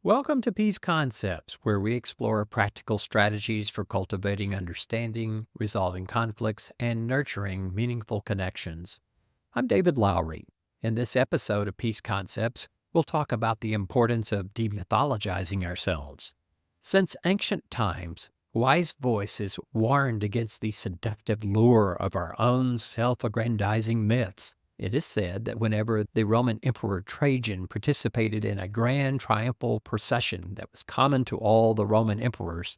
Welcome to Peace Concepts, where we explore practical strategies for cultivating understanding, resolving conflicts, and nurturing meaningful connections. I'm David Lowry. In this episode of Peace Concepts, we'll talk about the importance of demythologizing ourselves. Since ancient times, wise voices warned against the seductive lure of our own self-aggrandizing myths. It is said that whenever the Roman Emperor Trajan participated in a grand triumphal procession that was common to all the Roman emperors,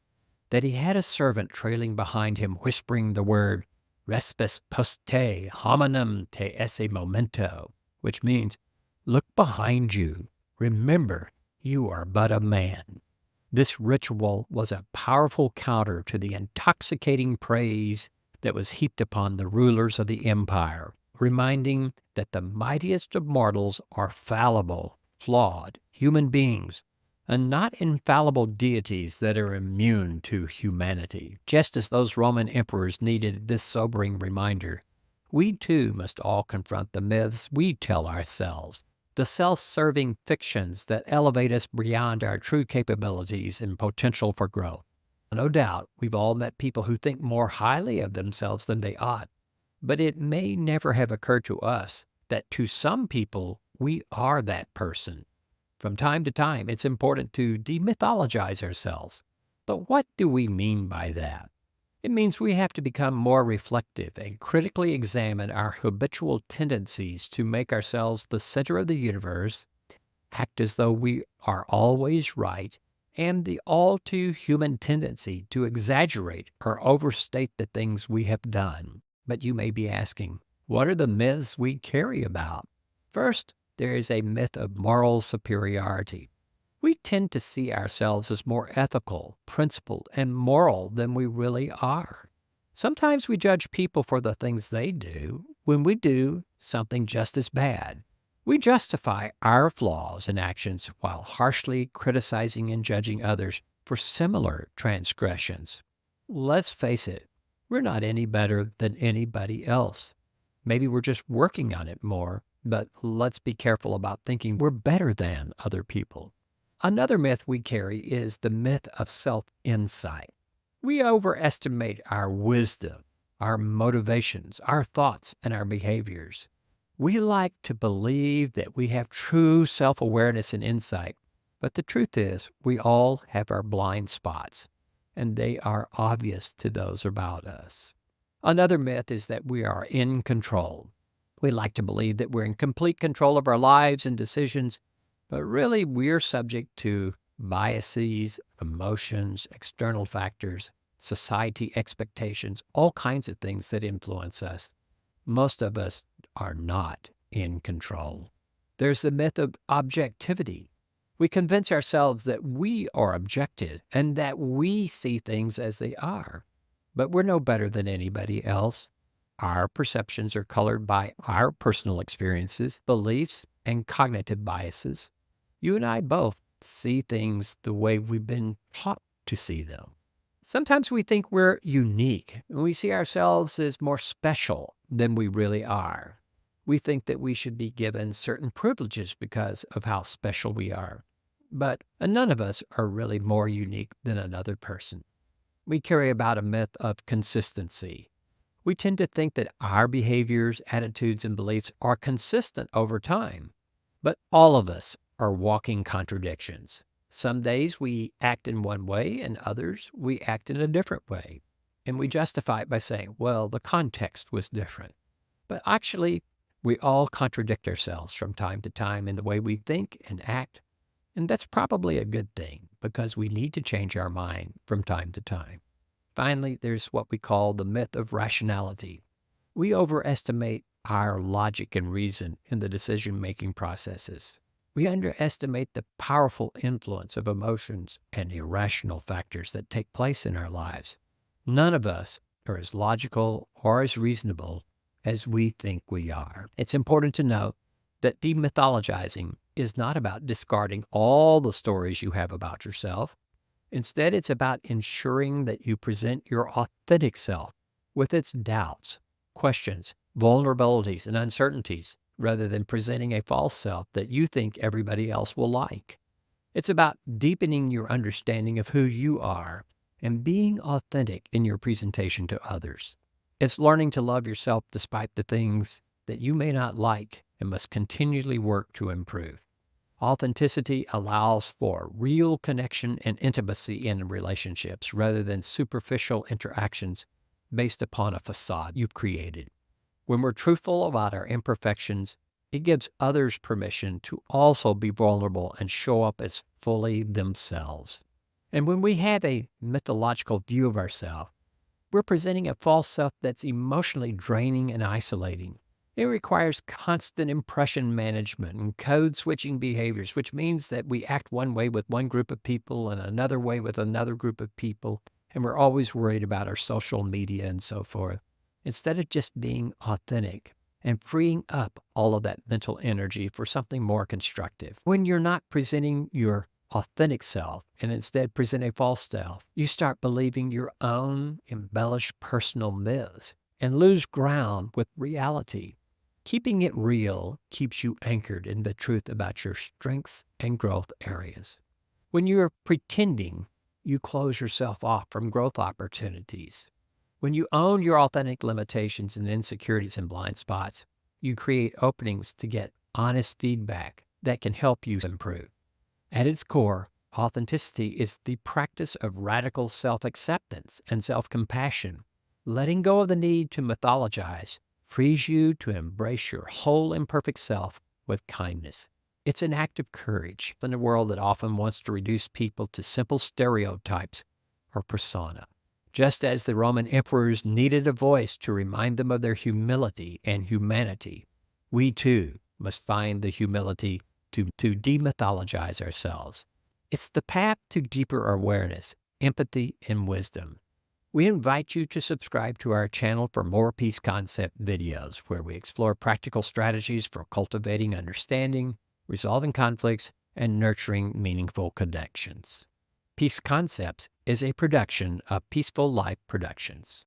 that he had a servant trailing behind him whispering the word respes poste hominum te esse momento, which means, look behind you, remember you are but a man. This ritual was a powerful counter to the intoxicating praise that was heaped upon the rulers of the empire, reminding that the mightiest of mortals are fallible, flawed human beings, and not infallible deities that are immune to humanity. Just as those Roman emperors needed this sobering reminder, we too must all confront the myths we tell ourselves, the self-serving fictions that elevate us beyond our true capabilities and potential for growth. No doubt, we've all met people who think more highly of themselves than they ought. But it may never have occurred to us that to some people, we are that person. From time to time, it's important to demythologize ourselves. But what do we mean by that? It means we have to become more reflective and critically examine our habitual tendencies to make ourselves the center of the universe, act as though we are always right, and the all too human tendency to exaggerate or overstate the things we have done. But you may be asking, what are the myths we carry about? First, there is a myth of moral superiority. We tend to see ourselves as more ethical, principled, and moral than we really are. Sometimes we judge people for the things they do when we do something just as bad. We justify our flaws and actions while harshly criticizing and judging others for similar transgressions. Let's face it, we're not any better than anybody else. Maybe we're just working on it more, but let's be careful about thinking we're better than other people. Another myth we carry is the myth of self-insight. We overestimate our wisdom, our motivations, our thoughts, and our behaviors. We like to believe that we have true self-awareness and insight, but the truth is we all have our blind spots, and they are obvious to those about us. Another myth is that we are in control. We like to believe that we're in complete control of our lives and decisions, but really we're subject to biases, emotions, external factors, society expectations, all kinds of things that influence us. Most of us are not in control. There's the myth of objectivity. We convince ourselves that we are objective and that we see things as they are. But we're no better than anybody else. Our perceptions are colored by our personal experiences, beliefs, and cognitive biases. You and I both see things the way we've been taught to see them. Sometimes we think we're unique, and we see ourselves as more special than we really are. We think that we should be given certain privileges because of how special we are. But none of us are really more unique than another person. We carry about a myth of consistency. We tend to think that our behaviors, attitudes, and beliefs are consistent over time. But all of us are walking contradictions. Some days we act in one way, and others we act in a different way. And we justify it by saying, well, the context was different. But actually, we all contradict ourselves from time to time in the way we think and act. And that's probably a good thing because we need to change our mind from time to time. Finally, there's what we call the myth of rationality. We overestimate our logic and reason in the decision-making processes. We underestimate the powerful influence of emotions and irrational factors that take place in our lives. None of us are as logical or as reasonable as we think we are. It's important to note that demythologizing is not about discarding all the stories you have about yourself. Instead, it's about ensuring that you present your authentic self with its doubts, questions, vulnerabilities, and uncertainties, rather than presenting a false self that you think everybody else will like. It's about deepening your understanding of who you are and being authentic in your presentation to others. It's learning to love yourself despite the things that you may not like and must continually work to improve. Authenticity allows for real connection and intimacy in relationships rather than superficial interactions based upon a facade you've created. When we're truthful about our imperfections, it gives others permission to also be vulnerable and show up as fully themselves. And when we have a mythological view of ourselves, we're presenting a false self that's emotionally draining and isolating. It requires constant impression management and code switching behaviors, which means that we act one way with one group of people and another way with another group of people, and we're always worried about our social media and so forth, instead of just being authentic and freeing up all of that mental energy for something more constructive. When you're not presenting your authentic self and instead present a false self, you start believing your own embellished personal myths and lose ground with reality. Keeping it real keeps you anchored in the truth about your strengths and growth areas. When you're pretending, you close yourself off from growth opportunities. When you own your authentic limitations and insecurities and blind spots, you create openings to get honest feedback that can help you improve. At its core, authenticity is the practice of radical self-acceptance and self-compassion. Letting go of the need to mythologize frees you to embrace your whole imperfect self with kindness. It's an act of courage in a world that often wants to reduce people to simple stereotypes or persona. Just as the Roman emperors needed a voice to remind them of their humility and humanity, we too must find the humility to demythologize ourselves. It's the path to deeper awareness, empathy, and wisdom. We invite you to subscribe to our channel for more peace concept videos where we explore practical strategies for cultivating understanding, resolving conflicts, and nurturing meaningful connections. Peace Concepts is a production of Peaceful Life Productions.